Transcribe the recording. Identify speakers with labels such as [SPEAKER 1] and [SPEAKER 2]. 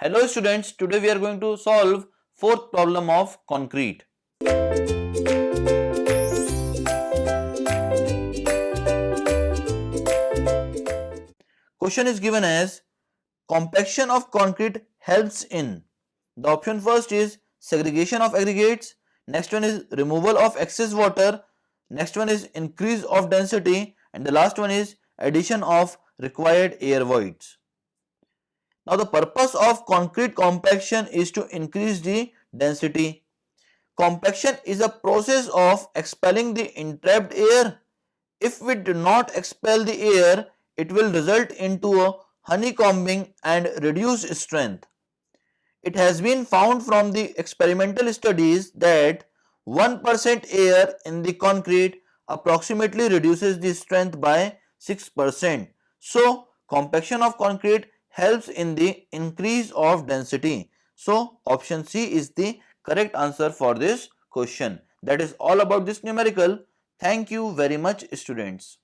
[SPEAKER 1] Hello students, today we are going to solve fourth problem of concrete. Question is given as compaction of concrete helps in. The option first is segregation of aggregates, next one is removal of excess water, next one is increase of density, and the last one is addition of required air voids. Now the purpose of concrete compaction is to increase the density. Compaction is a process of expelling the entrapped air. If we do not expel the air, it will result into a honeycombing and reduce strength. It has been found from the experimental studies that 1% air in the concrete approximately reduces the strength by 6%. So, compaction of concrete helps in the increase of density. So, option C is the correct answer for this question. That is all about this numerical. Thank you very much, students.